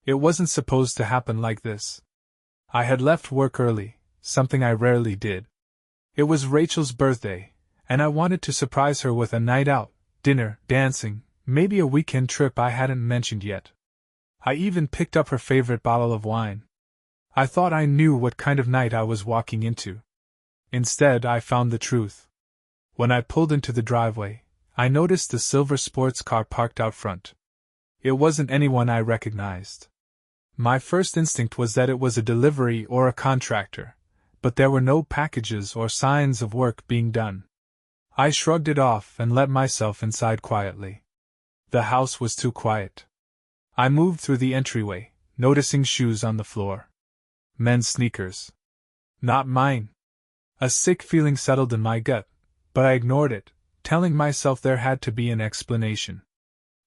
It wasn't supposed to happen like this. I had left work early, something I rarely did. It was Rachel's birthday, and I wanted to surprise her with a night out, dinner, dancing, maybe a weekend trip I hadn't mentioned yet. I even picked up her favorite bottle of wine. I thought I knew what kind of night I was walking into. Instead, I found the truth. When I pulled into the driveway, I noticed the silver sports car parked out front. It wasn't anyone I recognized. My first instinct was that it was a delivery or a contractor, but there were no packages or signs of work being done. I shrugged it off and let myself inside quietly. The house was too quiet. I moved through the entryway, noticing shoes on the floor. Men's sneakers. Not mine. A sick feeling settled in my gut, but I ignored it, telling myself there had to be an explanation.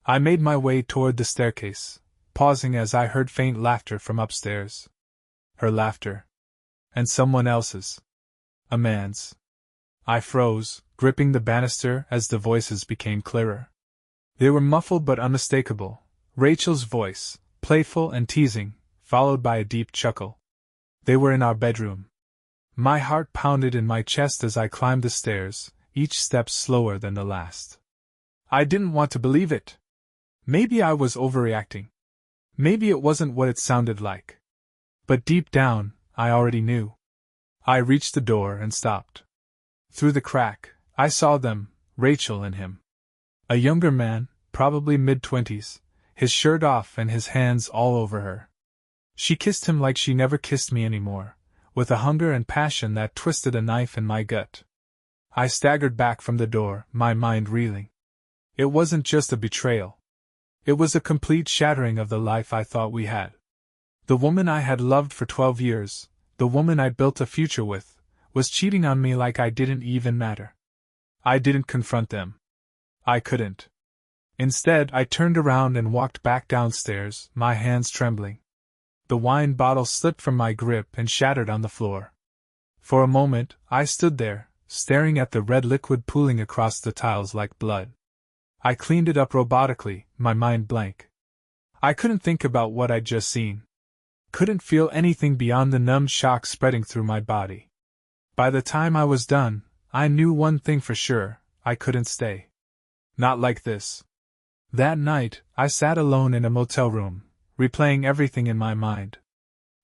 I made my way toward the staircase, pausing as I heard faint laughter from upstairs. Her laughter. And someone else's. A man's. I froze, gripping the banister as the voices became clearer. They were muffled but unmistakable. Rachel's voice, playful and teasing, followed by a deep chuckle. They were in our bedroom. My heart pounded in my chest as I climbed the stairs, each step slower than the last. I didn't want to believe it. Maybe I was overreacting. Maybe it wasn't what it sounded like. But deep down, I already knew. I reached the door and stopped. Through the crack, I saw them, Rachel and him. A younger man, probably mid-20s, his shirt off and his hands all over her. She kissed him like she never kissed me anymore, with a hunger and passion that twisted a knife in my gut. I staggered back from the door, my mind reeling. It wasn't just a betrayal. It was a complete shattering of the life I thought we had. The woman I had loved for 12 years, the woman I built a future with, was cheating on me like I didn't even matter. I didn't confront them. I couldn't. Instead, I turned around and walked back downstairs, my hands trembling. The wine bottle slipped from my grip and shattered on the floor. For a moment, I stood there, staring at the red liquid pooling across the tiles like blood. I cleaned it up robotically, my mind blank. I couldn't think about what I'd just seen. Couldn't feel anything beyond the numb shock spreading through my body. By the time I was done, I knew one thing for sure: I couldn't stay. Not like this. That night, I sat alone in a motel room, replaying everything in my mind.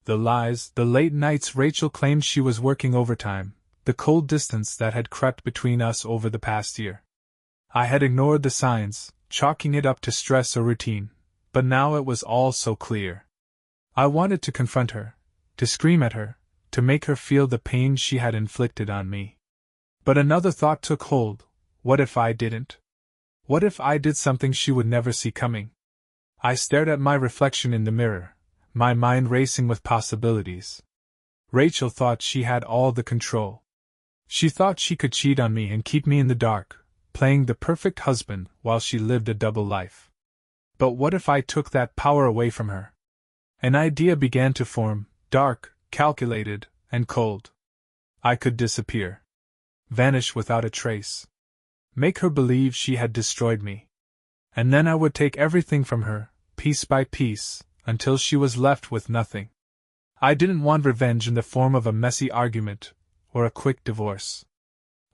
The lies, the late nights Rachel claimed she was working overtime, the cold distance that had crept between us over the past year. I had ignored the signs, chalking it up to stress or routine, but now it was all so clear. I wanted to confront her, to scream at her, to make her feel the pain she had inflicted on me. But another thought took hold: what if I didn't? What if I did something she would never see coming? I stared at my reflection in the mirror, my mind racing with possibilities. Rachel thought she had all the control. She thought she could cheat on me and keep me in the dark, playing the perfect husband while she lived a double life. But what if I took that power away from her? An idea began to form, dark, calculated, and cold. I could disappear. Vanish without a trace. Make her believe she had destroyed me. And then I would take everything from her, piece by piece, until she was left with nothing. I didn't want revenge in the form of a messy argument, or a quick divorce.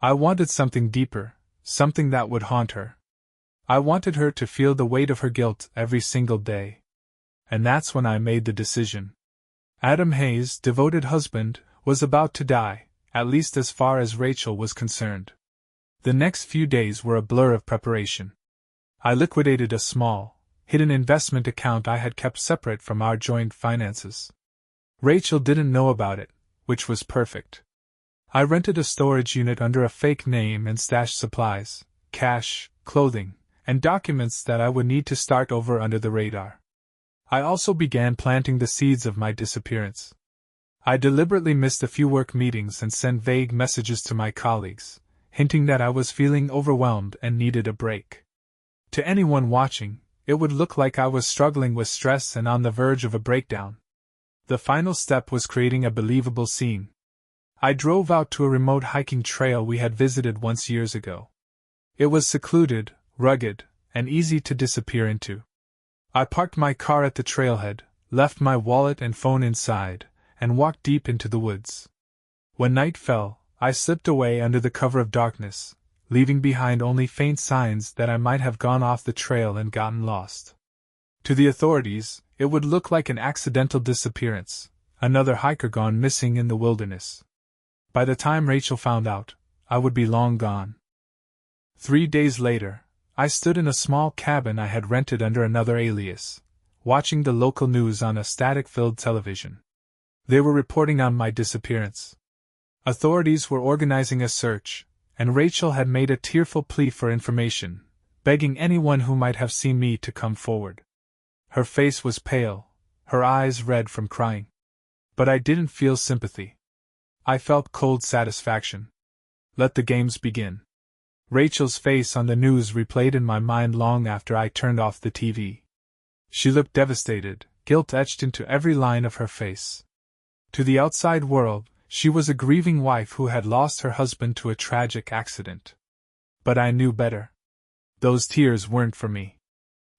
I wanted something deeper, something that would haunt her. I wanted her to feel the weight of her guilt every single day. And that's when I made the decision. Adam Hayes, devoted husband, was about to die, at least as far as Rachel was concerned. The next few days were a blur of preparation. I liquidated a small, hidden investment account I had kept separate from our joint finances. Rachel didn't know about it, which was perfect. I rented a storage unit under a fake name and stashed supplies, cash, clothing, and documents that I would need to start over under the radar. I also began planting the seeds of my disappearance. I deliberately missed a few work meetings and sent vague messages to my colleagues, hinting that I was feeling overwhelmed and needed a break. To anyone watching, it would look like I was struggling with stress and on the verge of a breakdown. The final step was creating a believable scene. I drove out to a remote hiking trail we had visited once years ago. It was secluded, rugged, and easy to disappear into. I parked my car at the trailhead, left my wallet and phone inside, and walked deep into the woods. When night fell, I slipped away under the cover of darkness, leaving behind only faint signs that I might have gone off the trail and gotten lost. To the authorities, it would look like an accidental disappearance, another hiker gone missing in the wilderness. By the time Rachel found out, I would be long gone. 3 days later, I stood in a small cabin I had rented under another alias, watching the local news on a static-filled television. They were reporting on my disappearance. Authorities were organizing a search, and Rachel had made a tearful plea for information, begging anyone who might have seen me to come forward. Her face was pale, her eyes red from crying. But I didn't feel sympathy. I felt cold satisfaction. Let the games begin. Rachel's face on the news replayed in my mind long after I turned off the TV. She looked devastated, guilt etched into every line of her face. To the outside world, she was a grieving wife who had lost her husband to a tragic accident. But I knew better. Those tears weren't for me.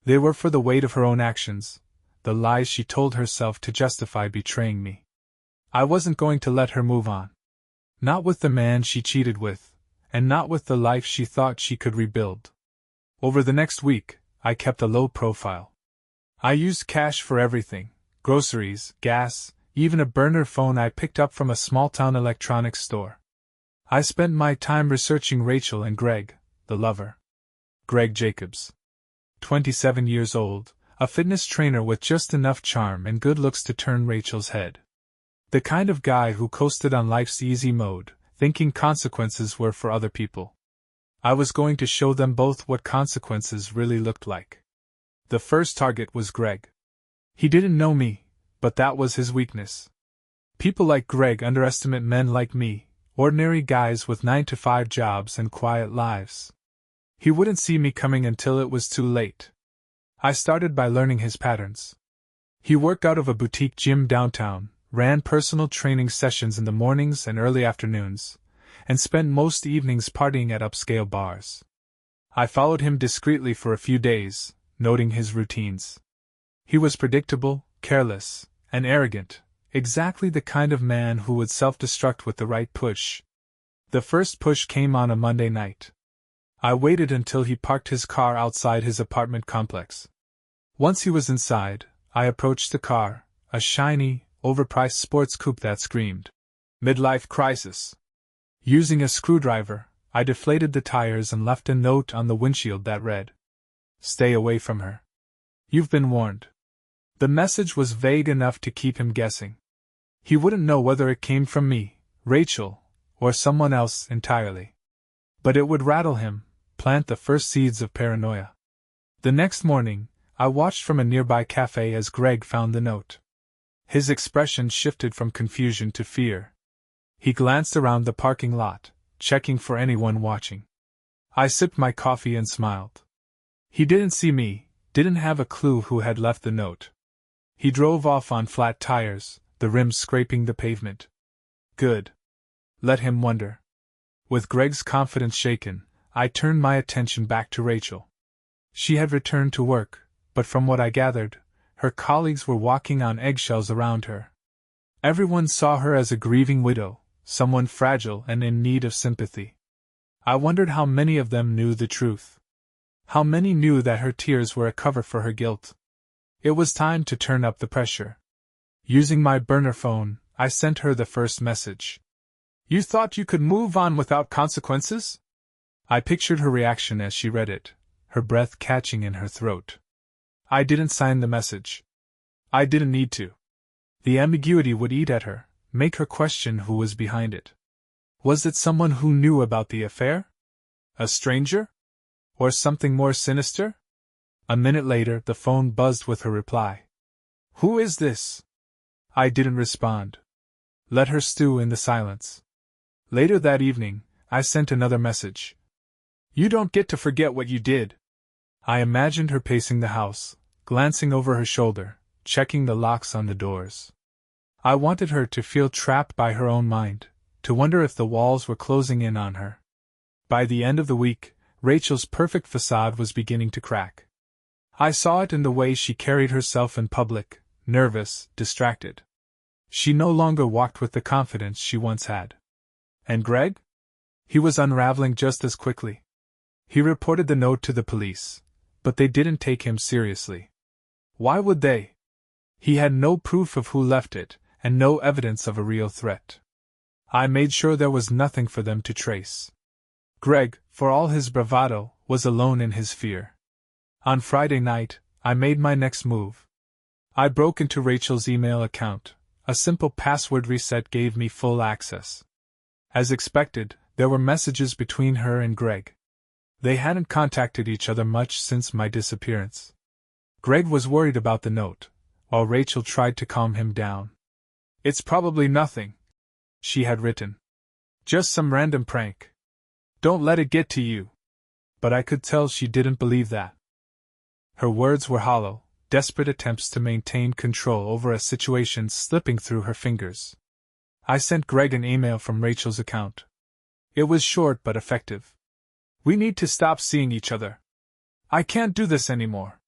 They were for the weight of her own actions, the lies she told herself to justify betraying me. I wasn't going to let her move on. Not with the man she cheated with, and not with the life she thought she could rebuild. Over the next week, I kept a low profile. I used cash for everything: groceries, gas, even a burner phone I picked up from a small-town electronics store. I spent my time researching Rachel and Greg, the lover. Greg Jacobs. 27 years old, a fitness trainer with just enough charm and good looks to turn Rachel's head. The kind of guy who coasted on life's easy mode, thinking consequences were for other people. I was going to show them both what consequences really looked like. The first target was Greg. He didn't know me, but that was his weakness. People like Greg underestimate men like me, ordinary guys with 9-to-5 jobs and quiet lives. He wouldn't see me coming until it was too late. I started by learning his patterns. He worked out of a boutique gym downtown, ran personal training sessions in the mornings and early afternoons, and spent most evenings partying at upscale bars. I followed him discreetly for a few days, noting his routines. He was predictable, careless, and arrogant, exactly the kind of man who would self-destruct with the right push. The first push came on a Monday night. I waited until he parked his car outside his apartment complex. Once he was inside, I approached the car, a shiny, overpriced sports coupe that screamed midlife crisis. Using a screwdriver, I deflated the tires and left a note on the windshield that read, "Stay away from her. You've been warned." The message was vague enough to keep him guessing. He wouldn't know whether it came from me, Rachel, or someone else entirely. But it would rattle him, plant the first seeds of paranoia. The next morning, I watched from a nearby cafe as Greg found the note. His expression shifted from confusion to fear. He glanced around the parking lot, checking for anyone watching. I sipped my coffee and smiled. He didn't see me, didn't have a clue who had left the note. He drove off on flat tires, the rims scraping the pavement. Good. Let him wonder. With Greg's confidence shaken, I turned my attention back to Rachel. She had returned to work, but from what I gathered, her colleagues were walking on eggshells around her. Everyone saw her as a grieving widow, someone fragile and in need of sympathy. I wondered how many of them knew the truth. How many knew that her tears were a cover for her guilt. It was time to turn up the pressure. Using my burner phone, I sent her the first message. "You thought you could move on without consequences?" I pictured her reaction as she read it, her breath catching in her throat. I didn't sign the message. I didn't need to. The ambiguity would eat at her, make her question who was behind it. Was it someone who knew about the affair? A stranger? Or something more sinister? A minute later, the phone buzzed with her reply. "Who is this?" I didn't respond. Let her stew in the silence. Later that evening, I sent another message. "You don't get to forget what you did." I imagined her pacing the house, glancing over her shoulder, checking the locks on the doors. I wanted her to feel trapped by her own mind, to wonder if the walls were closing in on her. By the end of the week, Rachel's perfect facade was beginning to crack. I saw it in the way she carried herself in public, nervous, distracted. She no longer walked with the confidence she once had. And Greg? He was unraveling just as quickly. He reported the note to the police, but they didn't take him seriously. Why would they? He had no proof of who left it, and no evidence of a real threat. I made sure there was nothing for them to trace. Greg, for all his bravado, was alone in his fear. On Friday night, I made my next move. I broke into Rachel's email account. A simple password reset gave me full access. As expected, there were messages between her and Greg. They hadn't contacted each other much since my disappearance. Greg was worried about the note, while Rachel tried to calm him down. "It's probably nothing," she had written. "Just some random prank. Don't let it get to you." But I could tell she didn't believe that. Her words were hollow, desperate attempts to maintain control over a situation slipping through her fingers. I sent Greg an email from Rachel's account. It was short but effective. "We need to stop seeing each other. I can't do this anymore."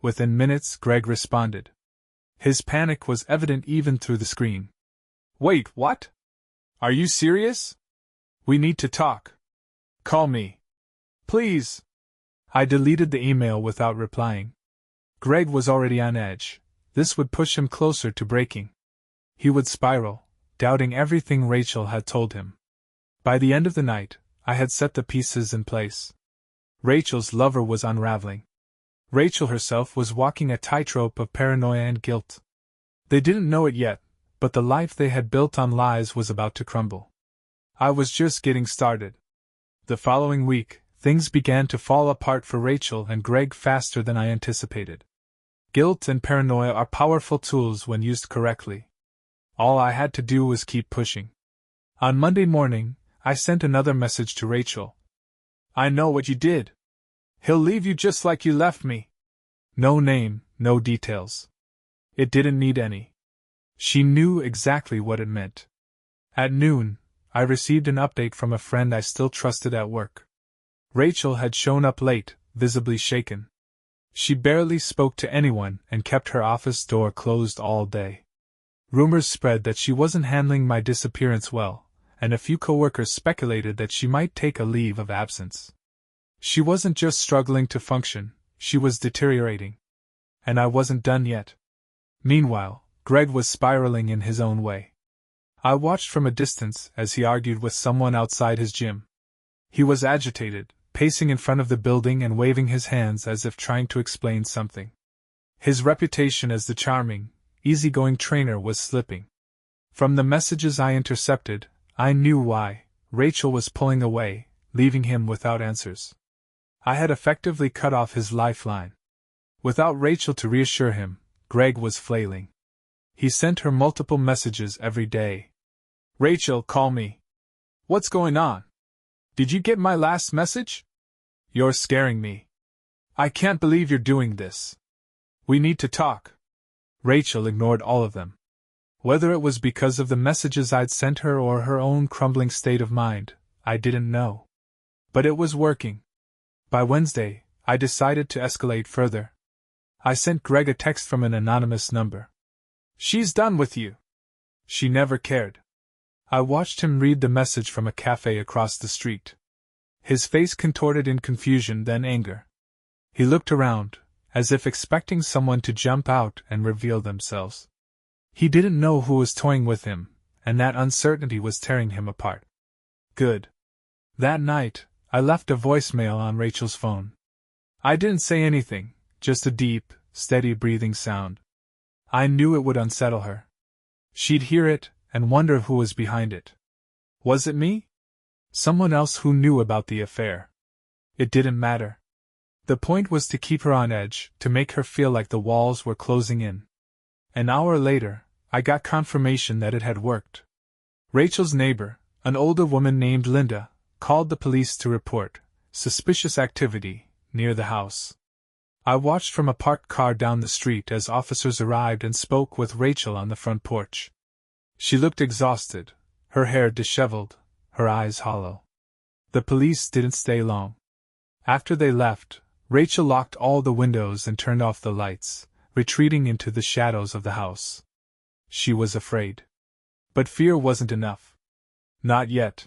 Within minutes, Greg responded. His panic was evident even through the screen. "Wait, what? Are you serious? We need to talk. Call me. Please." I deleted the email without replying. Greg was already on edge. This would push him closer to breaking. He would spiral, doubting everything Rachel had told him. By the end of the night, I had set the pieces in place. Rachel's lover was unraveling. Rachel herself was walking a tightrope of paranoia and guilt. They didn't know it yet, but the life they had built on lies was about to crumble. I was just getting started. The following week, things began to fall apart for Rachel and Greg faster than I anticipated. Guilt and paranoia are powerful tools when used correctly. All I had to do was keep pushing. On Monday morning, I sent another message to Rachel. "I know what you did. He'll leave you just like you left me." No name, no details. It didn't need any. She knew exactly what it meant. At noon, I received an update from a friend I still trusted at work. Rachel had shown up late, visibly shaken. She barely spoke to anyone and kept her office door closed all day. Rumors spread that she wasn't handling my disappearance well, and a few coworkers speculated that she might take a leave of absence. She wasn't just struggling to function, she was deteriorating. And I wasn't done yet. Meanwhile, Greg was spiraling in his own way. I watched from a distance as he argued with someone outside his gym. He was agitated, pacing in front of the building and waving his hands as if trying to explain something. His reputation as the charming, easygoing trainer was slipping. From the messages I intercepted, I knew why. Rachel was pulling away, leaving him without answers. I had effectively cut off his lifeline. Without Rachel to reassure him, Greg was flailing. He sent her multiple messages every day. "Rachel, call me. What's going on? Did you get my last message? You're scaring me. I can't believe you're doing this. We need to talk." Rachel ignored all of them. Whether it was because of the messages I'd sent her or her own crumbling state of mind, I didn't know. But it was working. By Wednesday, I decided to escalate further. I sent Greg a text from an anonymous number. "She's done with you." She never cared. I watched him read the message from a cafe across the street. His face contorted in confusion, then anger. He looked around, as if expecting someone to jump out and reveal themselves. He didn't know who was toying with him, and that uncertainty was tearing him apart. Good. That night, I left a voicemail on Rachel's phone. I didn't say anything, just a deep, steady breathing sound. I knew it would unsettle her. She'd hear it and wonder who was behind it. Was it me? Someone else who knew about the affair? It didn't matter. The point was to keep her on edge, to make her feel like the walls were closing in. An hour later, I got confirmation that it had worked. Rachel's neighbor, an older woman named Linda, called the police to report suspicious activity near the house. I watched from a parked car down the street as officers arrived and spoke with Rachel on the front porch. She looked exhausted, her hair disheveled, her eyes hollow. The police didn't stay long. After they left, Rachel locked all the windows and turned off the lights, retreating into the shadows of the house. She was afraid. But fear wasn't enough. Not yet.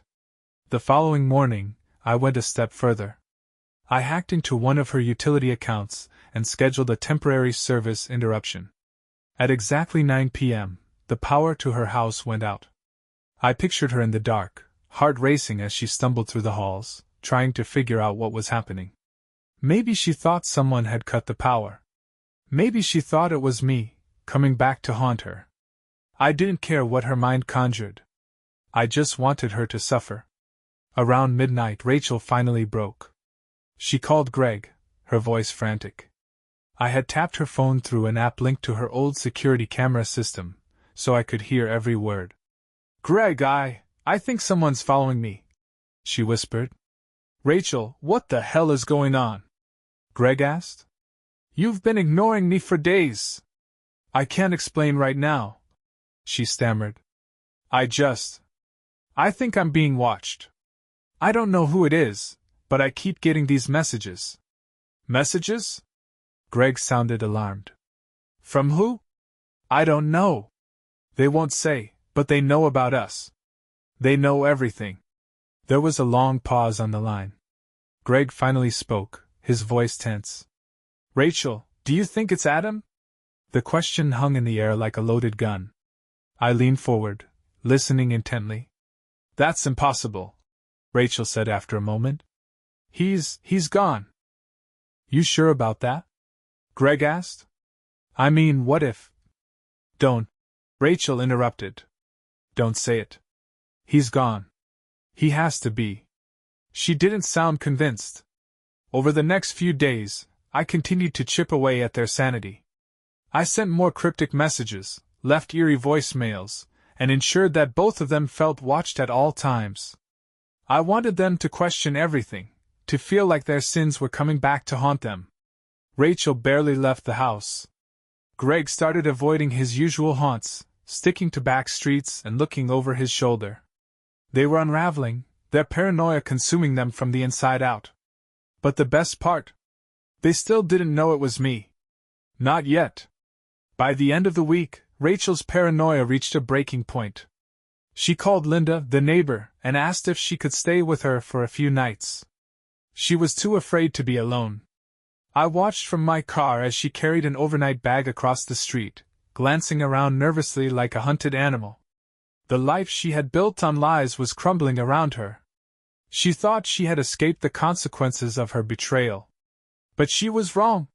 The following morning, I went a step further. I hacked into one of her utility accounts and scheduled a temporary service interruption. At exactly 9 p.m., the power to her house went out. I pictured her in the dark, heart racing as she stumbled through the halls, trying to figure out what was happening. Maybe she thought someone had cut the power. Maybe she thought it was me, coming back to haunt her. I didn't care what her mind conjured. I just wanted her to suffer. Around midnight, Rachel finally broke. She called Greg, her voice frantic. I had tapped her phone through an app linked to her old security camera system, so I could hear every word. "Greg, I think someone's following me," she whispered. "Rachel, what the hell is going on?" Greg asked. "You've been ignoring me for days." "I can't explain right now," she stammered. I think I'm being watched. I don't know who it is, but I keep getting these messages." "Messages?" Greg sounded alarmed. "From who?" "I don't know. They won't say, but they know about us. They know everything." There was a long pause on the line. Greg finally spoke, his voice tense. "Rachel, do you think it's Adam?" The question hung in the air like a loaded gun. I leaned forward, listening intently. "That's impossible," Rachel said after a moment. He's gone." "You sure about that?" Greg asked. "I mean, what if—" "Don't," Rachel interrupted. "Don't say it. He's gone. He has to be." She didn't sound convinced. Over the next few days, I continued to chip away at their sanity. I sent more cryptic messages, left eerie voicemails, and ensured that both of them felt watched at all times. I wanted them to question everything, to feel like their sins were coming back to haunt them. Rachel barely left the house. Greg started avoiding his usual haunts, sticking to back streets and looking over his shoulder. They were unraveling, their paranoia consuming them from the inside out. But the best part? They still didn't know it was me. Not yet. By the end of the week, Rachel's paranoia reached a breaking point. She called Linda, the neighbor, and asked if she could stay with her for a few nights. She was too afraid to be alone. I watched from my car as she carried an overnight bag across the street, glancing around nervously like a hunted animal. The life she had built on lies was crumbling around her. She thought she had escaped the consequences of her betrayal. But she was wrong.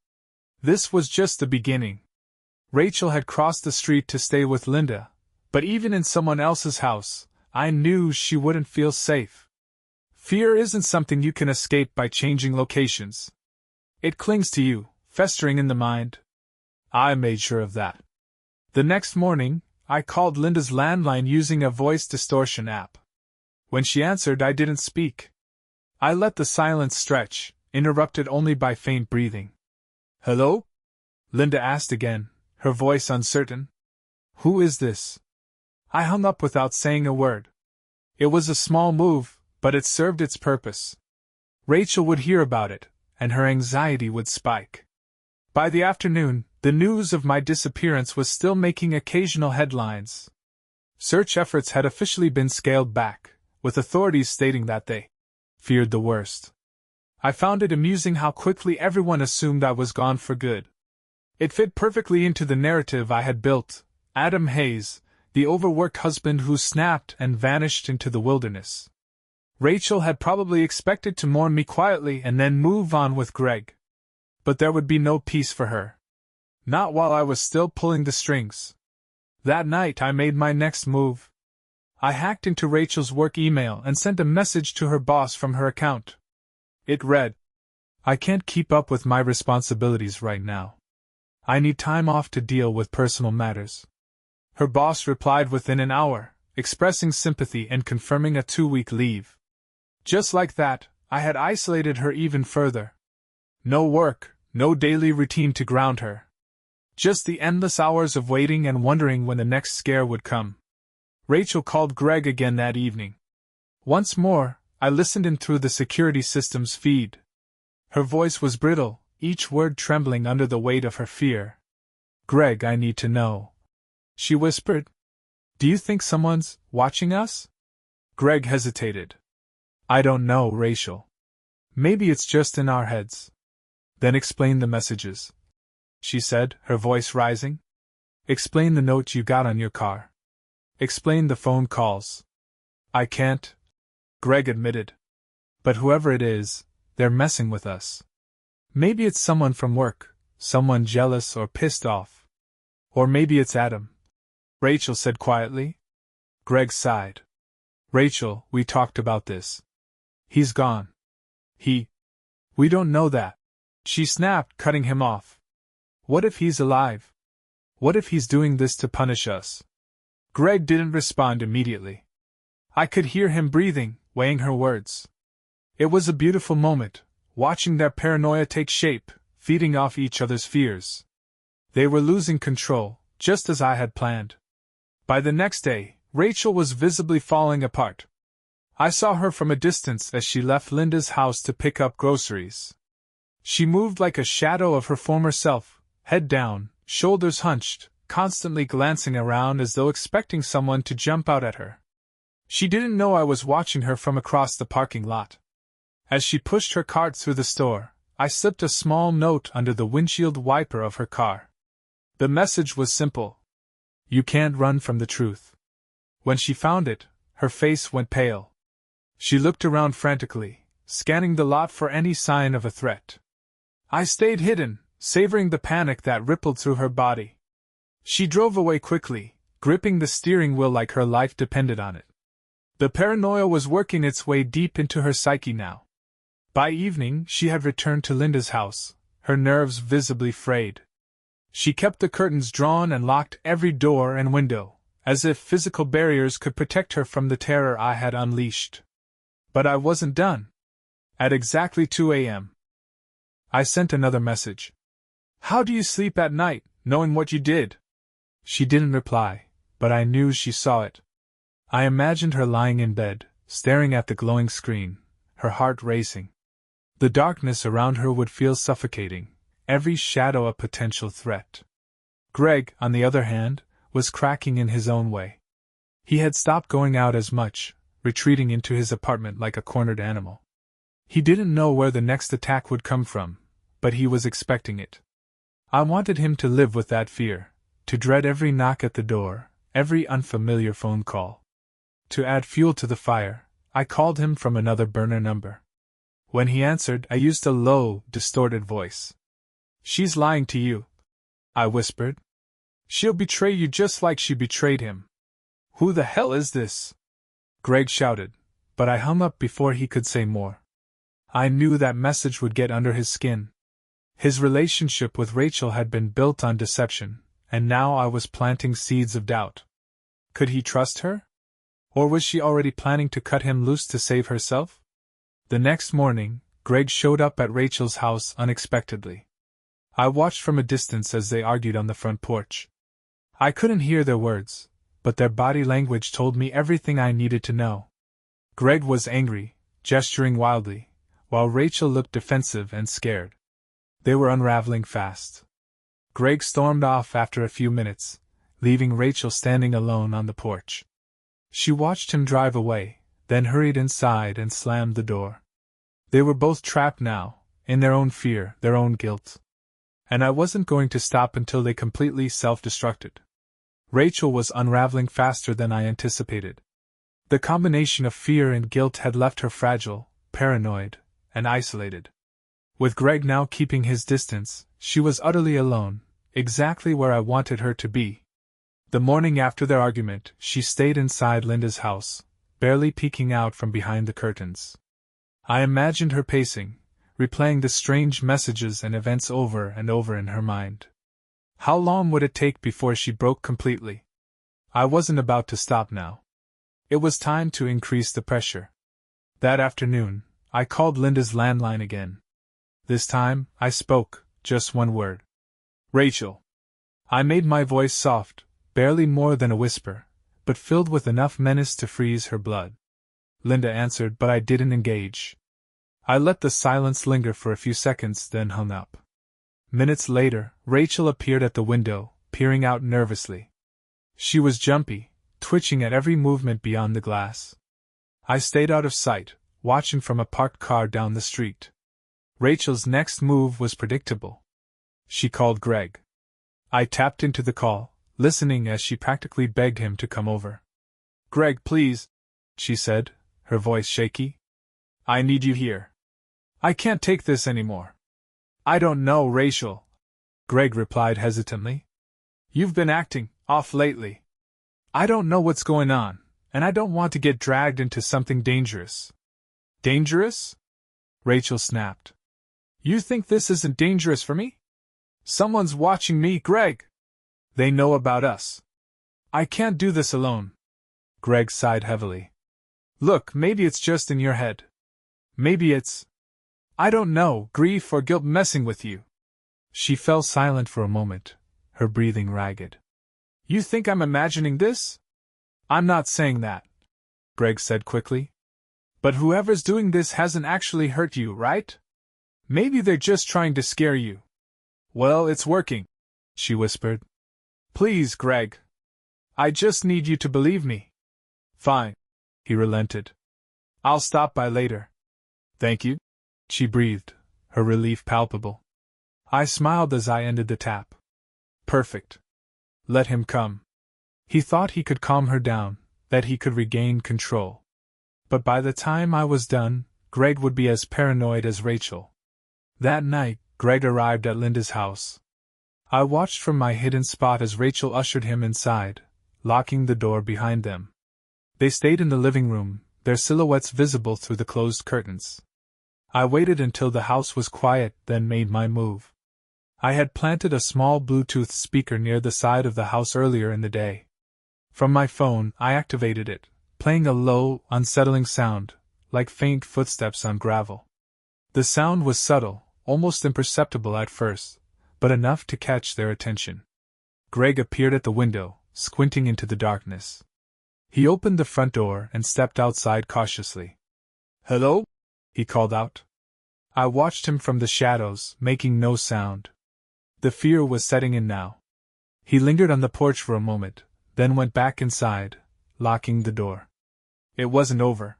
This was just the beginning. Rachel had crossed the street to stay with Linda, but even in someone else's house, I knew she wouldn't feel safe. Fear isn't something you can escape by changing locations. It clings to you, festering in the mind. I made sure of that. The next morning, I called Linda's landline using a voice distortion app. When she answered, I didn't speak. I let the silence stretch, interrupted only by faint breathing. "Hello?" Linda asked again, her voice uncertain. "Who is this?" I hung up without saying a word. It was a small move, but it served its purpose. Rachel would hear about it, and her anxiety would spike. By the afternoon, the news of my disappearance was still making occasional headlines. Search efforts had officially been scaled back, with authorities stating that they feared the worst. I found it amusing how quickly everyone assumed I was gone for good. It fit perfectly into the narrative I had built: Adam Hayes, the overworked husband who snapped and vanished into the wilderness. Rachel had probably expected to mourn me quietly and then move on with Greg. But there would be no peace for her. Not while I was still pulling the strings. That night I made my next move. I hacked into Rachel's work email and sent a message to her boss from her account. It read, "I can't keep up with my responsibilities right now. I need time off to deal with personal matters." Her boss replied within an hour, expressing sympathy and confirming a 2-week leave. Just like that, I had isolated her even further. No work, no daily routine to ground her. Just the endless hours of waiting and wondering when the next scare would come. Rachel called Greg again that evening. Once more, I listened in through the security system's feed. Her voice was brittle, each word trembling under the weight of her fear. Greg, I need to know. She whispered. Do you think someone's watching us? Greg hesitated. I don't know, Rachel. Maybe it's just in our heads. Then explain the messages, she said, her voice rising. Explain the note you got on your car. Explain the phone calls. I can't, Greg admitted. But whoever it is, they're messing with us. Maybe it's someone from work, someone jealous or pissed off. Or maybe it's Adam, Rachel said quietly. Greg sighed. Rachel, we talked about this. He's gone. We don't know that, she snapped, cutting him off. What if he's alive? What if he's doing this to punish us? Greg didn't respond immediately. I could hear him breathing, weighing her words. It was a beautiful moment, watching their paranoia take shape, feeding off each other's fears. They were losing control, just as I had planned. By the next day, Rachel was visibly falling apart. I saw her from a distance as she left Linda's house to pick up groceries. She moved like a shadow of her former self, head down, shoulders hunched, constantly glancing around as though expecting someone to jump out at her. She didn't know I was watching her from across the parking lot. As she pushed her cart through the store, I slipped a small note under the windshield wiper of her car. The message was simple. You can't run from the truth. When she found it, her face went pale. She looked around frantically, scanning the lot for any sign of a threat. I stayed hidden, savoring the panic that rippled through her body. She drove away quickly, gripping the steering wheel like her life depended on it. The paranoia was working its way deep into her psyche now. By evening, she had returned to Linda's house, her nerves visibly frayed. She kept the curtains drawn and locked every door and window, as if physical barriers could protect her from the terror I had unleashed. But I wasn't done. At exactly 2 a.m., I sent another message. How do you sleep at night, knowing what you did? She didn't reply, but I knew she saw it. I imagined her lying in bed, staring at the glowing screen, her heart racing. The darkness around her would feel suffocating, every shadow a potential threat. Greg, on the other hand, was cracking in his own way. He had stopped going out as much, retreating into his apartment like a cornered animal. He didn't know where the next attack would come from, but he was expecting it. I wanted him to live with that fear, to dread every knock at the door, every unfamiliar phone call. To add fuel to the fire, I called him from another burner number. When he answered, I used a low, distorted voice. She's lying to you, I whispered. She'll betray you just like she betrayed him. Who the hell is this? Greg shouted, but I hung up before he could say more. I knew that message would get under his skin. His relationship with Rachel had been built on deception, and now I was planting seeds of doubt. Could he trust her? Or was she already planning to cut him loose to save herself? The next morning, Greg showed up at Rachel's house unexpectedly. I watched from a distance as they argued on the front porch. I couldn't hear their words, but their body language told me everything I needed to know. Greg was angry, gesturing wildly, while Rachel looked defensive and scared. They were unraveling fast. Greg stormed off after a few minutes, leaving Rachel standing alone on the porch. She watched him drive away, then hurried inside and slammed the door. They were both trapped now, in their own fear, their own guilt. And I wasn't going to stop until they completely self-destructed. Rachel was unraveling faster than I anticipated. The combination of fear and guilt had left her fragile, paranoid, and isolated. With Greg now keeping his distance, she was utterly alone, exactly where I wanted her to be. The morning after their argument, she stayed inside Linda's house, barely peeking out from behind the curtains. I imagined her pacing, replaying the strange messages and events over and over in her mind. How long would it take before she broke completely? I wasn't about to stop now. It was time to increase the pressure. That afternoon, I called Linda's landline again. This time, I spoke, just one word. Rachel. I made my voice soft, barely more than a whisper, but filled with enough menace to freeze her blood. Linda answered, but I didn't engage. I let the silence linger for a few seconds, then hung up. Minutes later, Rachel appeared at the window, peering out nervously. She was jumpy, twitching at every movement beyond the glass. I stayed out of sight, watching from a parked car down the street. Rachel's next move was predictable. She called Greg. I tapped into the call, listening as she practically begged him to come over. "Greg, please," she said, her voice shaky. "I need you here. I can't take this anymore." "I don't know, Rachel," Greg replied hesitantly. "You've been acting off lately. I don't know what's going on, and I don't want to get dragged into something dangerous." "Dangerous?" Rachel snapped. "You think this isn't dangerous for me? Someone's watching me, Greg. They know about us. I can't do this alone." Greg sighed heavily. "Look, maybe it's just in your head. Maybe it's, I don't know, grief or guilt messing with you." She fell silent for a moment, her breathing ragged. "You think I'm imagining this?" "I'm not saying that," Greg said quickly. "But whoever's doing this hasn't actually hurt you, right? Maybe they're just trying to scare you." "Well, it's working," she whispered. "Please, Greg. I just need you to believe me." "Fine," he relented. "I'll stop by later." "Thank you," she breathed, her relief palpable. I smiled as I ended the tap. Perfect. Let him come. He thought he could calm her down, that he could regain control. But by the time I was done, Greg would be as paranoid as Rachel. That night, Greg arrived at Linda's house. I watched from my hidden spot as Rachel ushered him inside, locking the door behind them. They stayed in the living room, their silhouettes visible through the closed curtains. I waited until the house was quiet, then made my move. I had planted a small Bluetooth speaker near the side of the house earlier in the day. From my phone, I activated it, playing a low, unsettling sound, like faint footsteps on gravel. The sound was subtle, almost imperceptible at first, but enough to catch their attention. Greg appeared at the window, squinting into the darkness. He opened the front door and stepped outside cautiously. "Hello?" he called out. I watched him from the shadows, making no sound. The fear was setting in now. He lingered on the porch for a moment, then went back inside, locking the door. It wasn't over.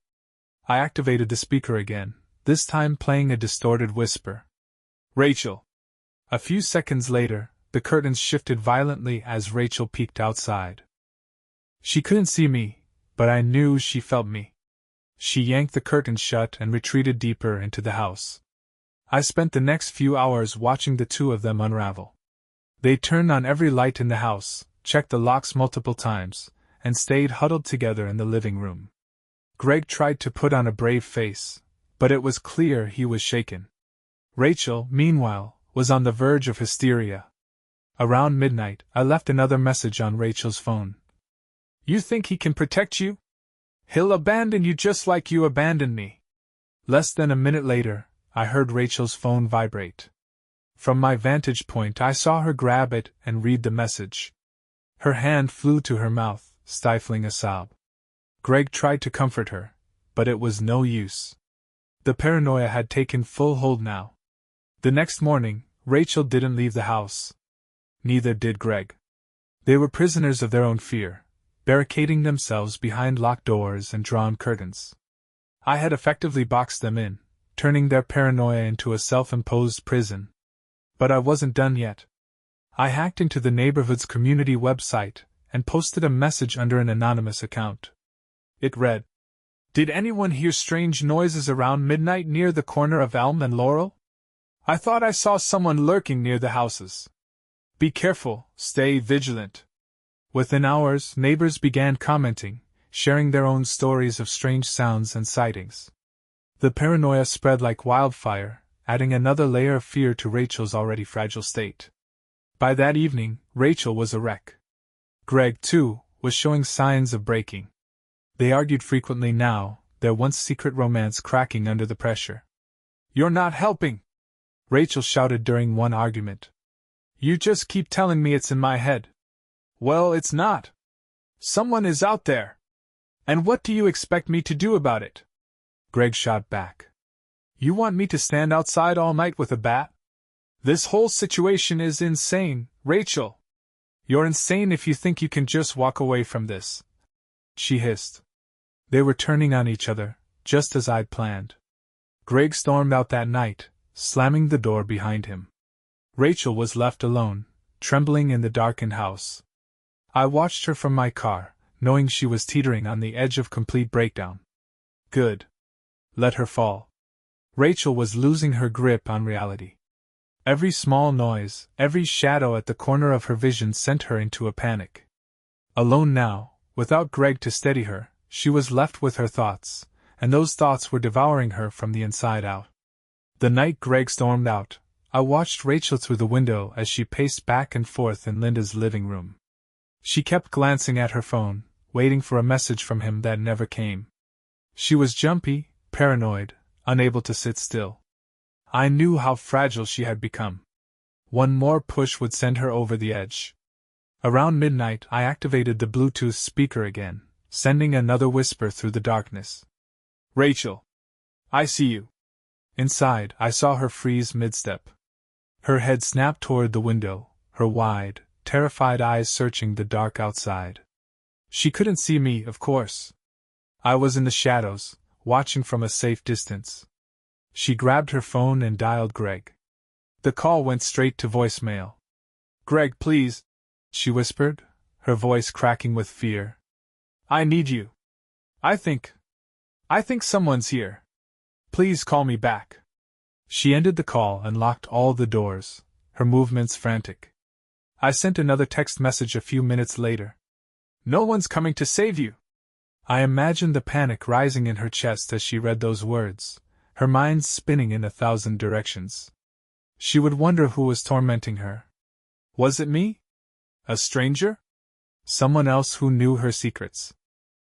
I activated the speaker again, this time playing a distorted whisper. "Rachel." A few seconds later, the curtains shifted violently as Rachel peeked outside. She couldn't see me, but I knew she felt me. She yanked the curtains shut and retreated deeper into the house. I spent the next few hours watching the two of them unravel. They turned on every light in the house, checked the locks multiple times, and stayed huddled together in the living room. Greg tried to put on a brave face, but it was clear he was shaken. Rachel, meanwhile, was on the verge of hysteria. Around midnight, I left another message on Rachel's phone. "You think he can protect you? He'll abandon you just like you abandoned me." Less than a minute later, I heard Rachel's phone vibrate. From my vantage point, I saw her grab it and read the message. Her hand flew to her mouth, stifling a sob. Greg tried to comfort her, but it was no use. The paranoia had taken full hold now. The next morning, Rachel didn't leave the house. Neither did Greg. They were prisoners of their own fear, barricading themselves behind locked doors and drawn curtains. I had effectively boxed them in, turning their paranoia into a self-imposed prison. But I wasn't done yet. I hacked into the neighborhood's community website and posted a message under an anonymous account. It read, "Did anyone hear strange noises around midnight near the corner of Elm and Laurel? I thought I saw someone lurking near the houses. Be careful, stay vigilant." Within hours, neighbors began commenting, sharing their own stories of strange sounds and sightings. The paranoia spread like wildfire, adding another layer of fear to Rachel's already fragile state. By that evening, Rachel was a wreck. Greg, too, was showing signs of breaking. They argued frequently now, their once secret romance cracking under the pressure. "You're not helping!" Rachel shouted during one argument. "You just keep telling me it's in my head." "Well, it's not. Someone is out there. And what do you expect me to do about it?" Greg shot back. "You want me to stand outside all night with a bat? This whole situation is insane, Rachel. You're insane if you think you can just walk away from this, she hissed. They were turning on each other, just as I'd planned. Greg stormed out that night, slamming the door behind him. Rachel was left alone, trembling in the darkened house. I watched her from my car, knowing she was teetering on the edge of complete breakdown. Good. Let her fall. Rachel was losing her grip on reality. Every small noise, every shadow at the corner of her vision sent her into a panic. Alone now, without Greg to steady her, she was left with her thoughts, and those thoughts were devouring her from the inside out. The night Greg stormed out, I watched Rachel through the window as she paced back and forth in Linda's living room. She kept glancing at her phone, waiting for a message from him that never came. She was jumpy, paranoid, unable to sit still. I knew how fragile she had become. One more push would send her over the edge. Around midnight, I activated the Bluetooth speaker again, sending another whisper through the darkness. Rachel! I see you. Inside, I saw her freeze mid-step. Her head snapped toward the window, her wide, terrified eyes searching the dark outside. She couldn't see me, of course. I was in the shadows, watching from a safe distance. She grabbed her phone and dialed Greg. The call went straight to voicemail. Greg, please, she whispered, her voice cracking with fear. I need you. I think someone's here. Please call me back. She ended the call and locked all the doors, her movements frantic. I sent another text message a few minutes later. No one's coming to save you. I imagined the panic rising in her chest as she read those words, her mind spinning in 1,000 directions. She would wonder who was tormenting her. Was it me? A stranger? Someone else who knew her secrets?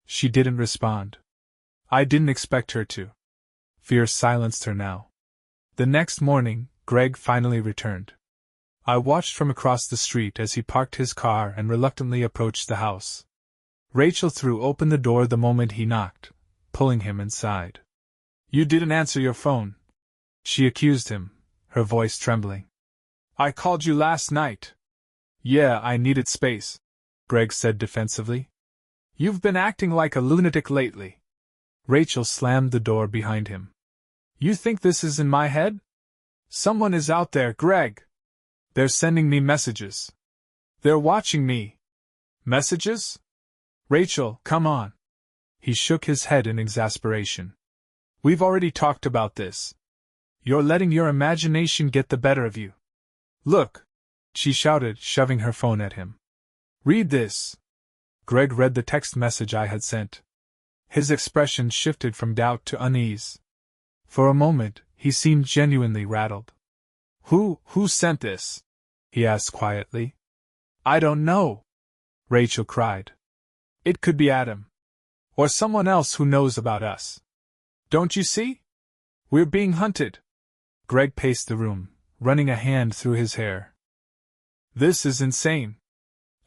She didn't respond. I didn't expect her to. Fear silenced her now. The next morning, Greg finally returned. I watched from across the street as he parked his car and reluctantly approached the house. Rachel threw open the door the moment he knocked, pulling him inside. You didn't answer your phone, she accused him, her voice trembling. I called you last night. Yeah, I needed space, Greg said defensively. You've been acting like a lunatic lately. Rachel slammed the door behind him. You think this is in my head? Someone is out there, Greg. They're sending me messages. They're watching me. Messages? Rachel, come on. He shook his head in exasperation. We've already talked about this. You're letting your imagination get the better of you. Look, she shouted, shoving her phone at him. Read this. Greg read the text message I had sent. His expression shifted from doubt to unease. For a moment, he seemed genuinely rattled. Who sent this? He asked quietly. I don't know, Rachel cried. It could be Adam. Or someone else who knows about us. Don't you see? We're being hunted. Greg paced the room, running a hand through his hair. This is insane.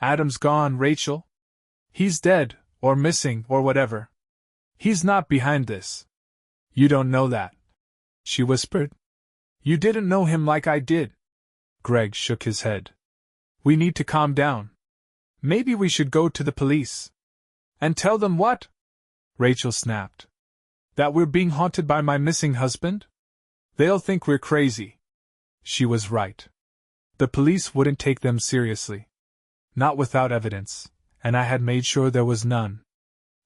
Adam's gone, Rachel. He's dead, or missing, or whatever. He's not behind this. You don't know that, she whispered. You didn't know him like I did. Greg shook his head. We need to calm down. Maybe we should go to the police. And tell them what? Rachel snapped. That we're being haunted by my missing husband? They'll think we're crazy. She was right. The police wouldn't take them seriously. Not without evidence, and I had made sure there was none.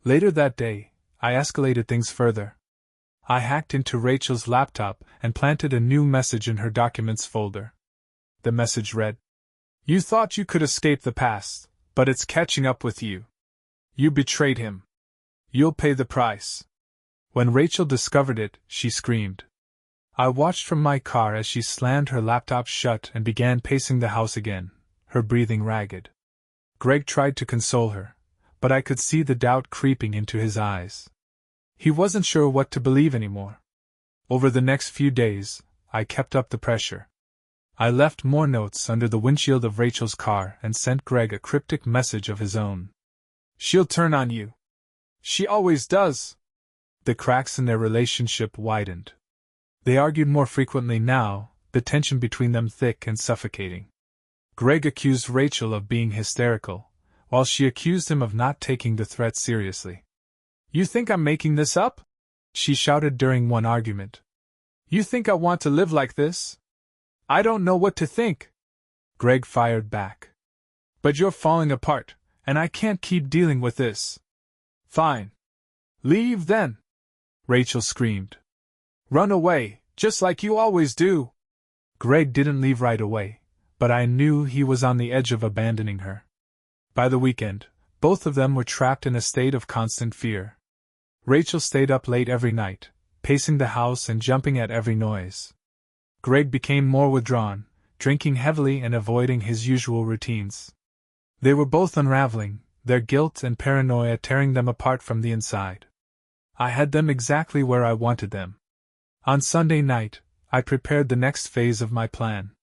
Later that day, I escalated things further. I hacked into Rachel's laptop and planted a new message in her documents folder. The message read, You thought you could escape the past, but it's catching up with you. You betrayed him. You'll pay the price. When Rachel discovered it, she screamed. I watched from my car as she slammed her laptop shut and began pacing the house again, her breathing ragged. Greg tried to console her, but I could see the doubt creeping into his eyes. He wasn't sure what to believe anymore. Over the next few days, I kept up the pressure. I left more notes under the windshield of Rachel's car and sent Greg a cryptic message of his own. She'll turn on you. She always does. The cracks in their relationship widened. They argued more frequently now, the tension between them thick and suffocating. Greg accused Rachel of being hysterical, while she accused him of not taking the threat seriously. "You think I'm making this up?" she shouted during one argument. "You think I want to live like this? I don't know what to think." Greg fired back. "But you're falling apart, and I can't keep dealing with this." "Fine. Leave then," Rachel screamed. "Run away, just like you always do." Greg didn't leave right away, but I knew he was on the edge of abandoning her. By the weekend, both of them were trapped in a state of constant fear. Rachel stayed up late every night, pacing the house and jumping at every noise. Greg became more withdrawn, drinking heavily and avoiding his usual routines. They were both unraveling, their guilt and paranoia tearing them apart from the inside. I had them exactly where I wanted them. On Sunday night, I prepared the next phase of my plan.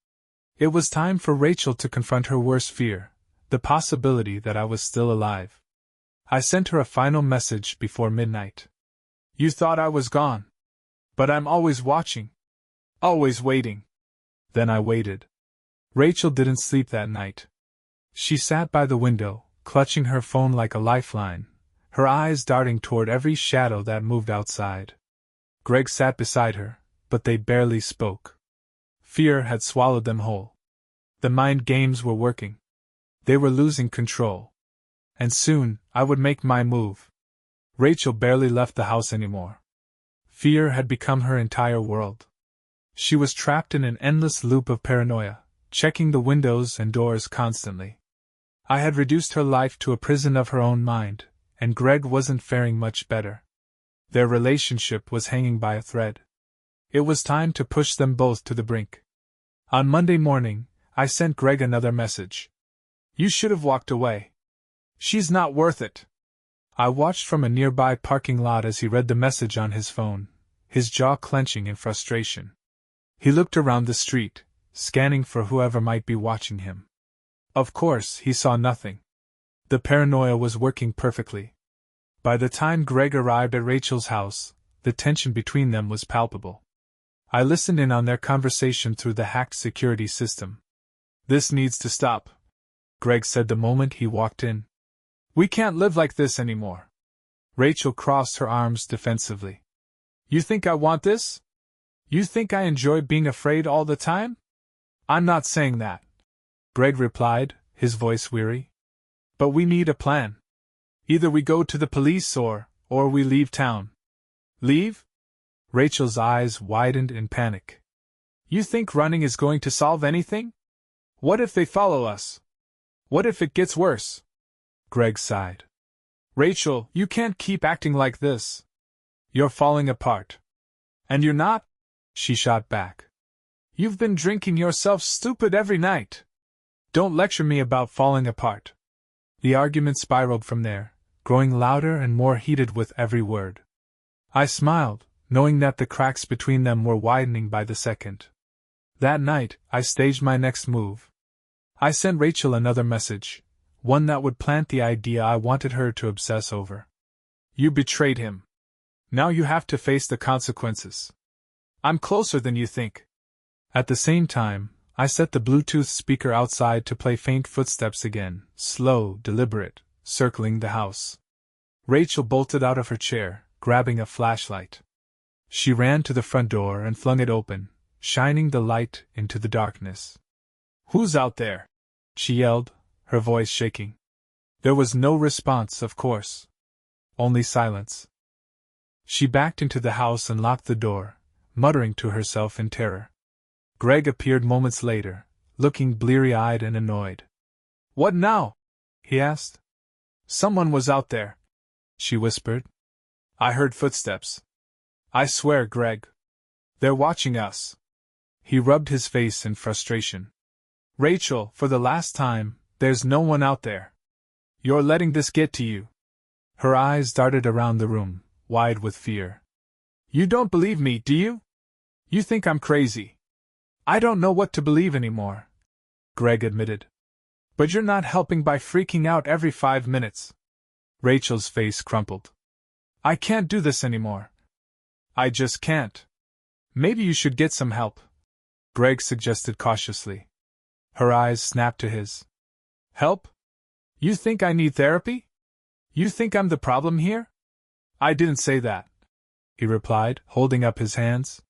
It was time for Rachel to confront her worst fear, the possibility that I was still alive. I sent her a final message before midnight. "You thought I was gone. But I'm always watching. Always waiting." Then I waited. Rachel didn't sleep that night. She sat by the window, clutching her phone like a lifeline, her eyes darting toward every shadow that moved outside. Greg sat beside her, but they barely spoke. Fear had swallowed them whole. The mind games were working. They were losing control. And soon, I would make my move. Rachel barely left the house anymore. Fear had become her entire world. She was trapped in an endless loop of paranoia, checking the windows and doors constantly. I had reduced her life to a prison of her own mind, and Greg wasn't faring much better. Their relationship was hanging by a thread. It was time to push them both to the brink. On Monday morning, I sent Greg another message. "You should have walked away. She's not worth it." I watched from a nearby parking lot as he read the message on his phone, his jaw clenching in frustration. He looked around the street, scanning for whoever might be watching him. Of course, he saw nothing. The paranoia was working perfectly. By the time Greg arrived at Rachel's house, the tension between them was palpable. I listened in on their conversation through the hacked security system. "This needs to stop," Greg said the moment he walked in. "We can't live like this anymore." Rachel crossed her arms defensively. "You think I want this? You think I enjoy being afraid all the time?" "I'm not saying that," Greg replied, his voice weary. "But we need a plan. Either we go to the police or we leave town." "Leave?" Rachel's eyes widened in panic. "You think running is going to solve anything? What if they follow us? What if it gets worse?" Greg sighed. "Rachel, you can't keep acting like this. You're falling apart." "And you're not?" she shot back. "You've been drinking yourself stupid every night. Don't lecture me about falling apart." The argument spiraled from there, growing louder and more heated with every word. I smiled, knowing that the cracks between them were widening by the second. That night, I staged my next move. I sent Rachel another message, one that would plant the idea I wanted her to obsess over. "You betrayed him. Now you have to face the consequences. I'm closer than you think." At the same time, I set the Bluetooth speaker outside to play faint footsteps again, slow, deliberate, circling the house. Rachel bolted out of her chair, grabbing a flashlight. She ran to the front door and flung it open, shining the light into the darkness. "Who's out there?" she yelled, her voice shaking. There was no response, of course. Only silence. She backed into the house and locked the door, muttering to herself in terror. Greg appeared moments later, looking bleary-eyed and annoyed. "What now?" he asked. "Someone was out there," she whispered. "I heard footsteps. I swear, Greg. They're watching us." He rubbed his face in frustration. "Rachel, for the last time, there's no one out there. You're letting this get to you." Her eyes darted around the room, wide with fear. "You don't believe me, do you? You think I'm crazy." "I don't know what to believe anymore," Greg admitted. "But you're not helping by freaking out every 5 minutes." Rachel's face crumpled. "I can't do this anymore. I just can't." "Maybe you should get some help," Greg suggested cautiously. Her eyes snapped to his. Help? You think I need therapy? You think I'm the problem here? I didn't say that, he replied, holding up his hands.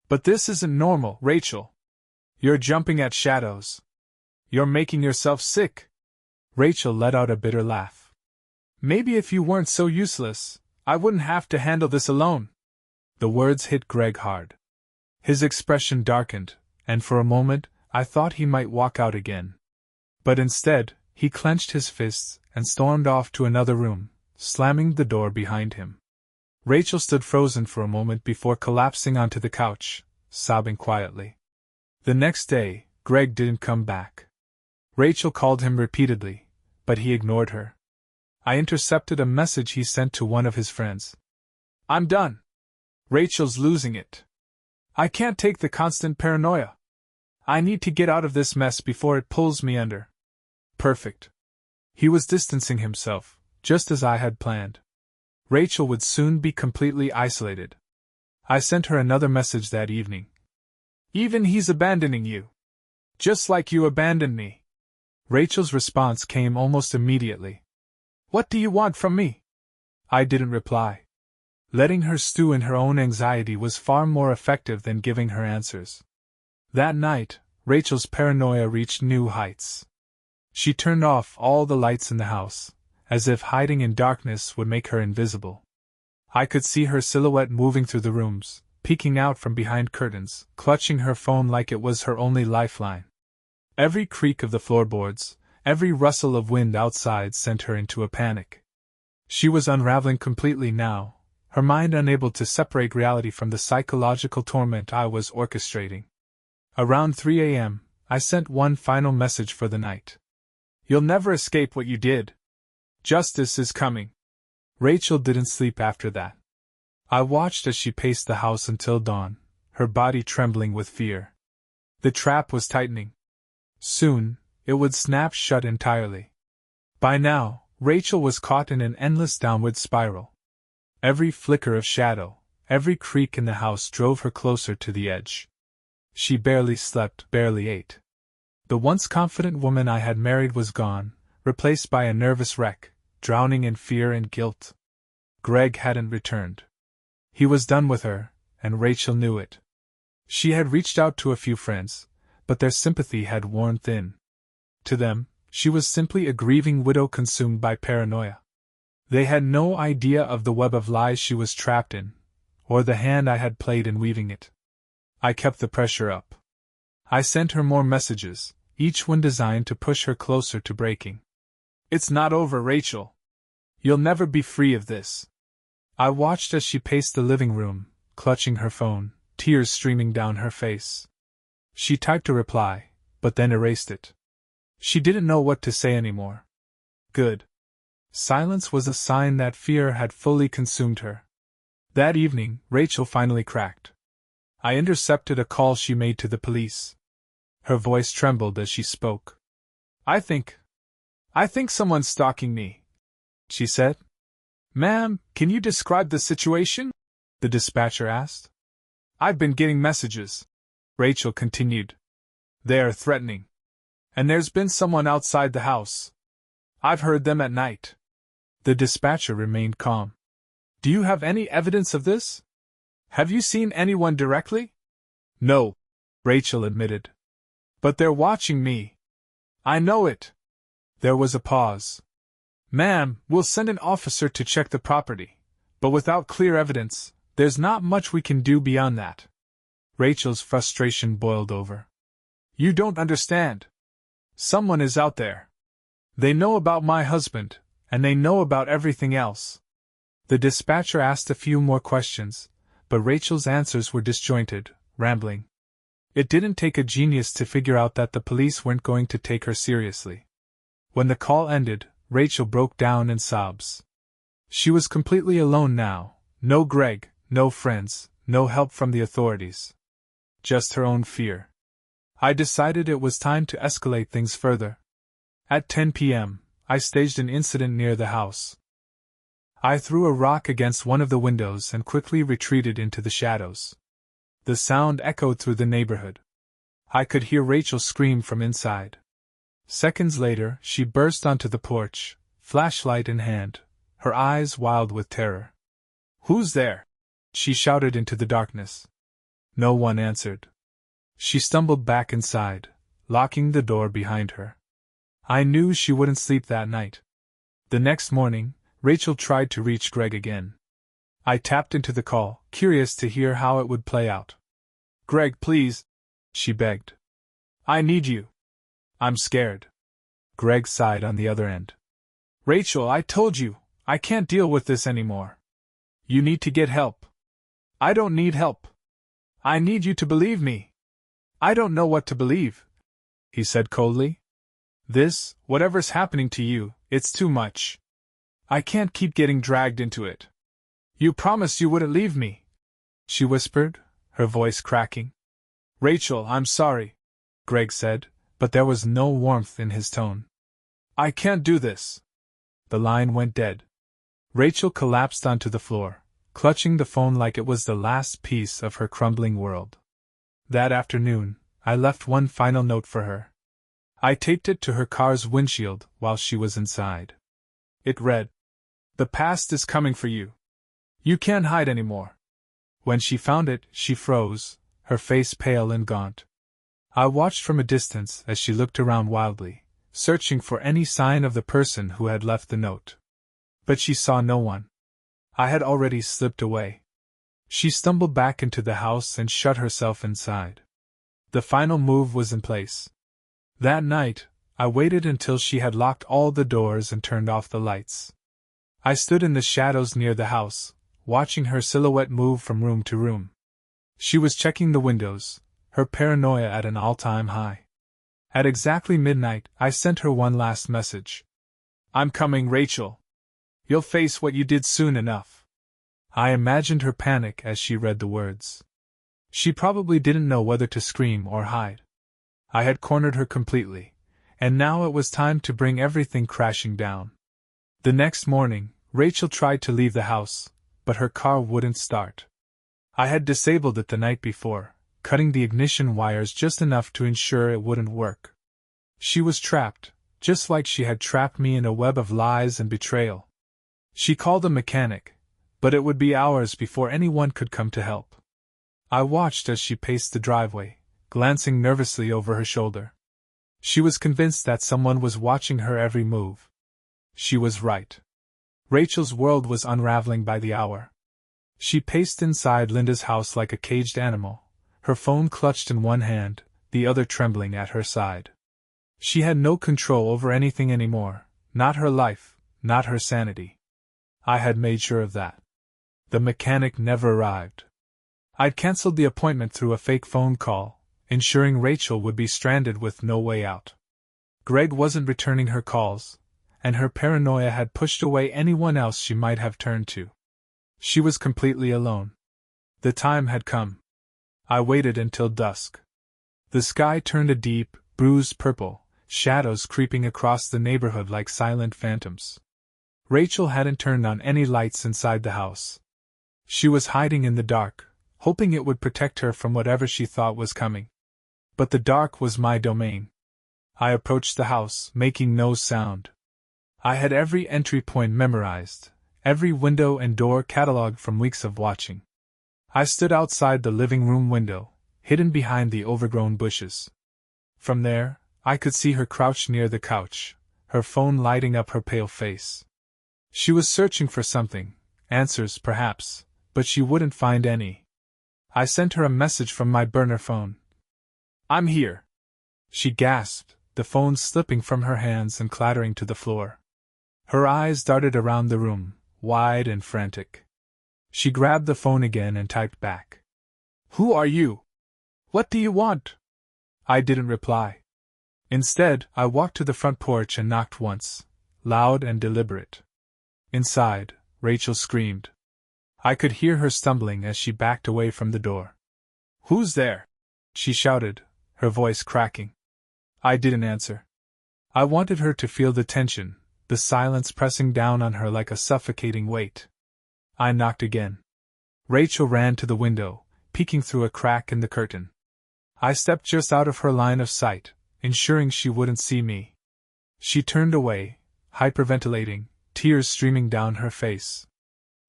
But this isn't normal, Rachel. You're jumping at shadows. You're making yourself sick. Rachel let out a bitter laugh. Maybe if you weren't so useless, I wouldn't have to handle this alone. The words hit Greg hard. His expression darkened, and for a moment, I thought he might walk out again. But instead, he clenched his fists and stormed off to another room, slamming the door behind him. Rachel stood frozen for a moment before collapsing onto the couch, sobbing quietly. The next day, Greg didn't come back. Rachel called him repeatedly, but he ignored her. I intercepted a message he sent to one of his friends. I'm done. Rachel's losing it. I can't take the constant paranoia. I need to get out of this mess before it pulls me under. Perfect. He was distancing himself, just as I had planned. Rachel would soon be completely isolated. I sent her another message that evening. Even he's abandoning you. Just like you abandoned me. Rachel's response came almost immediately. What do you want from me? I didn't reply. Letting her stew in her own anxiety was far more effective than giving her answers. That night, Rachel's paranoia reached new heights. She turned off all the lights in the house, as if hiding in darkness would make her invisible. I could see her silhouette moving through the rooms, peeking out from behind curtains, clutching her phone like it was her only lifeline. Every creak of the floorboards, every rustle of wind outside sent her into a panic. She was unraveling completely now, her mind unable to separate reality from the psychological torment I was orchestrating. Around 3 a.m., I sent one final message for the night. You'll never escape what you did. Justice is coming. Rachel didn't sleep after that. I watched as she paced the house until dawn, her body trembling with fear. The trap was tightening. Soon, it would snap shut entirely. By now, Rachel was caught in an endless downward spiral. Every flicker of shadow, every creak in the house drove her closer to the edge. She barely slept, barely ate. The once confident woman I had married was gone, replaced by a nervous wreck, drowning in fear and guilt. Greg hadn't returned. He was done with her, and Rachel knew it. She had reached out to a few friends, but their sympathy had worn thin. To them, she was simply a grieving widow consumed by paranoia. They had no idea of the web of lies she was trapped in, or the hand I had played in weaving it. I kept the pressure up. I sent her more messages, each one designed to push her closer to breaking. It's not over, Rachel. You'll never be free of this. I watched as she paced the living room, clutching her phone, tears streaming down her face. She typed a reply, but then erased it. She didn't know what to say anymore. Good. Silence was a sign that fear had fully consumed her. That evening, Rachel finally cracked. I intercepted a call she made to the police. Her voice trembled as she spoke. I think someone's stalking me, she said. Ma'am, can you describe the situation? The dispatcher asked. I've been getting messages, Rachel continued. They are threatening. And there's been someone outside the house. I've heard them at night. The dispatcher remained calm. Do you have any evidence of this? Have you seen anyone directly? No, Rachel admitted. But they're watching me. I know it. There was a pause. Ma'am, we'll send an officer to check the property, but without clear evidence, there's not much we can do beyond that. Rachel's frustration boiled over. You don't understand. Someone is out there. They know about my husband, and they know about everything else. The dispatcher asked a few more questions, but Rachel's answers were disjointed, rambling. It didn't take a genius to figure out that the police weren't going to take her seriously. When the call ended, Rachel broke down in sobs. She was completely alone now, no Greg, no friends, no help from the authorities. Just her own fear. I decided it was time to escalate things further. At 10 p.m., I staged an incident near the house. I threw a rock against one of the windows and quickly retreated into the shadows. The sound echoed through the neighborhood. I could hear Rachel scream from inside. Seconds later, she burst onto the porch, flashlight in hand, her eyes wild with terror. "Who's there?" she shouted into the darkness. No one answered. She stumbled back inside, locking the door behind her. I knew she wouldn't sleep that night. The next morning, Rachel tried to reach Greg again. I tapped into the call, curious to hear how it would play out. "Greg, please," she begged. "I need you. I'm scared." Greg sighed on the other end. "Rachel, I told you, I can't deal with this anymore. You need to get help." "I don't need help. I need you to believe me." "I don't know what to believe," he said coldly. Whatever's happening to you, it's too much. I can't keep getting dragged into it." "You promised you wouldn't leave me," she whispered, her voice cracking. "Rachel, I'm sorry," Greg said, but there was no warmth in his tone. "I can't do this." The line went dead. Rachel collapsed onto the floor, clutching the phone like it was the last piece of her crumbling world. That afternoon, I left one final note for her. I taped it to her car's windshield while she was inside. It read, "The past is coming for you. You can't hide anymore." When she found it, she froze, her face pale and gaunt. I watched from a distance as she looked around wildly, searching for any sign of the person who had left the note. But she saw no one. I had already slipped away. She stumbled back into the house and shut herself inside. The final move was in place. That night, I waited until she had locked all the doors and turned off the lights. I stood in the shadows near the house, watching her silhouette move from room to room. She was checking the windows, her paranoia at an all-time high. At exactly midnight, I sent her one last message. "I'm coming, Rachel. You'll face what you did soon enough." I imagined her panic as she read the words. She probably didn't know whether to scream or hide. I had cornered her completely, and now it was time to bring everything crashing down. The next morning, Rachel tried to leave the house, but her car wouldn't start. I had disabled it the night before, cutting the ignition wires just enough to ensure it wouldn't work. She was trapped, just like she had trapped me in a web of lies and betrayal. She called a mechanic, but it would be hours before anyone could come to help. I watched as she paced the driveway, glancing nervously over her shoulder. She was convinced that someone was watching her every move. She was right. Rachel's world was unraveling by the hour. She paced inside Linda's house like a caged animal, her phone clutched in one hand, the other trembling at her side. She had no control over anything anymore, not her life, not her sanity. I had made sure of that. The mechanic never arrived. I'd cancelled the appointment through a fake phone call, ensuring Rachel would be stranded with no way out. Greg wasn't returning her calls, and her paranoia had pushed away anyone else she might have turned to. She was completely alone. The time had come. I waited until dusk. The sky turned a deep, bruised purple, shadows creeping across the neighborhood like silent phantoms. Rachel hadn't turned on any lights inside the house. She was hiding in the dark, hoping it would protect her from whatever she thought was coming. But the dark was my domain. I approached the house, making no sound. I had every entry point memorized, every window and door catalogued from weeks of watching. I stood outside the living room window, hidden behind the overgrown bushes. From there, I could see her crouched near the couch, her phone lighting up her pale face. She was searching for something, answers perhaps, but she wouldn't find any. I sent her a message from my burner phone. "I'm here," she gasped, the phone slipping from her hands and clattering to the floor. Her eyes darted around the room, wide and frantic. She grabbed the phone again and typed back. "Who are you? What do you want?" I didn't reply. Instead, I walked to the front porch and knocked once, loud and deliberate. Inside, Rachel screamed. I could hear her stumbling as she backed away from the door. "Who's there?" she shouted, her voice cracking. I didn't answer. I wanted her to feel the tension, the silence pressing down on her like a suffocating weight. I knocked again. Rachel ran to the window, peeking through a crack in the curtain. I stepped just out of her line of sight, ensuring she wouldn't see me. She turned away, hyperventilating, tears streaming down her face.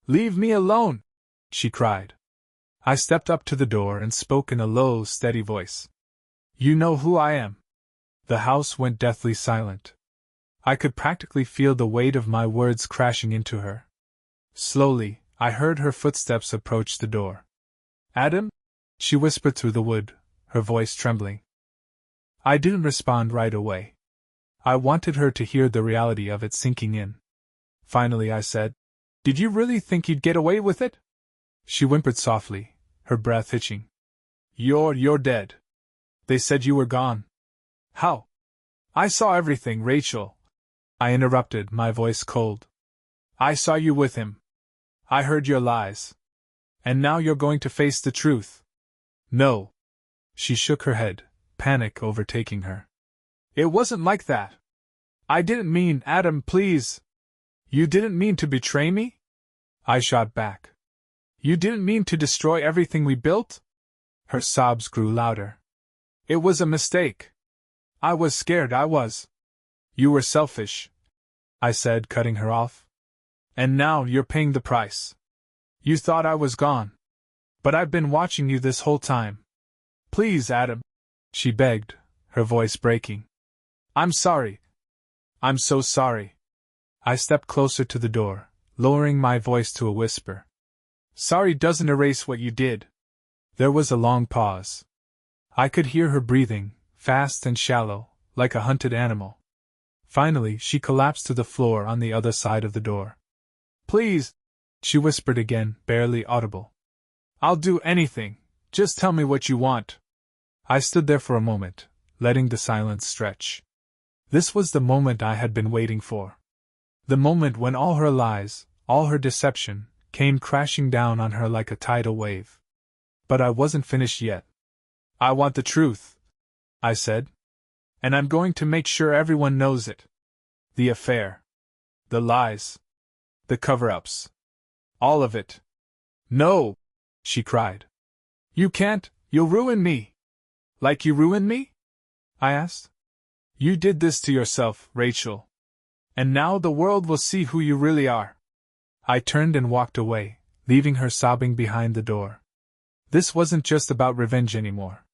"Leave me alone!" she cried. I stepped up to the door and spoke in a low, steady voice. "You know who I am." The house went deathly silent. I could practically feel the weight of my words crashing into her. Slowly, I heard her footsteps approach the door. "Adam?" she whispered through the wood, her voice trembling. I didn't respond right away. I wanted her to hear the reality of it sinking in. Finally I said, "Did you really think you'd get away with it?" She whimpered softly, her breath hitching. You're dead. They said you were gone." "How?" "I saw everything, Rachel," I interrupted, my voice cold. "I saw you with him. I heard your lies. And now you're going to face the truth." "No." She shook her head, panic overtaking her. "It wasn't like that. I didn't mean, Adam, please." "You didn't mean to betray me?" I shot back. "You didn't mean to destroy everything we built?" Her sobs grew louder. "It was a mistake. I was scared, I was." "You were selfish," I said, cutting her off. "And now you're paying the price. You thought I was gone. But I've been watching you this whole time. Please, Adam," she begged, her voice breaking. "I'm sorry. I'm so sorry." I stepped closer to the door, lowering my voice to a whisper. "Sorry doesn't erase what you did." There was a long pause. I could hear her breathing, fast and shallow, like a hunted animal. Finally, she collapsed to the floor on the other side of the door. "Please," she whispered again, barely audible. "I'll do anything. Just tell me what you want." I stood there for a moment, letting the silence stretch. This was the moment I had been waiting for. The moment when all her lies, all her deception, came crashing down on her like a tidal wave. But I wasn't finished yet. "I want the truth," I said. "And I'm going to make sure everyone knows it. The affair. The lies. The cover-ups. All of it." "No!" she cried. "You can't, you'll ruin me." "Like you ruined me?" I asked. "You did this to yourself, Rachel. And now the world will see who you really are." I turned and walked away, leaving her sobbing behind the door. This wasn't just about revenge anymore.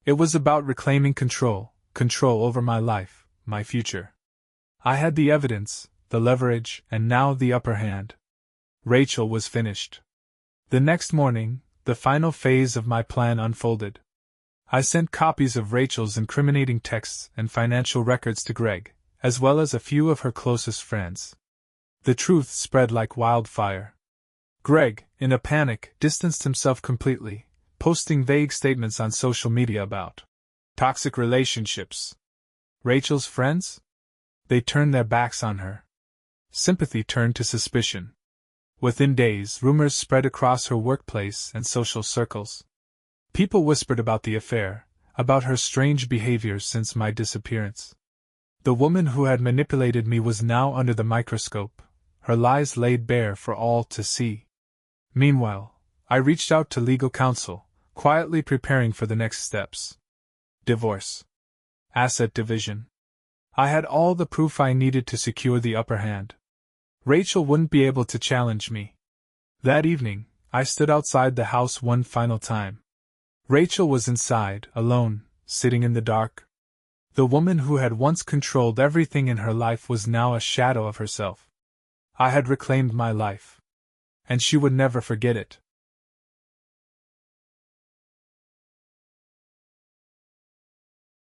It was about reclaiming control over my life, my future. I had the evidence, the leverage, and now the upper hand. Rachel was finished. The next morning, the final phase of my plan unfolded. I sent copies of Rachel's incriminating texts and financial records to Greg, as well as a few of her closest friends. The truth spread like wildfire. Greg, in a panic, distanced himself completely, posting vague statements on social media about toxic relationships. Rachel's friends? They turned their backs on her. Sympathy turned to suspicion. Within days, rumors spread across her workplace and social circles. People whispered about the affair, about her strange behavior since my disappearance. The woman who had manipulated me was now under the microscope, her lies laid bare for all to see. Meanwhile, I reached out to legal counsel, quietly preparing for the next steps. Divorce. Asset division. I had all the proof I needed to secure the upper hand. Rachel wouldn't be able to challenge me. That evening, I stood outside the house one final time. Rachel was inside, alone, sitting in the dark. The woman who had once controlled everything in her life was now a shadow of herself. I had reclaimed my life. And she would never forget it.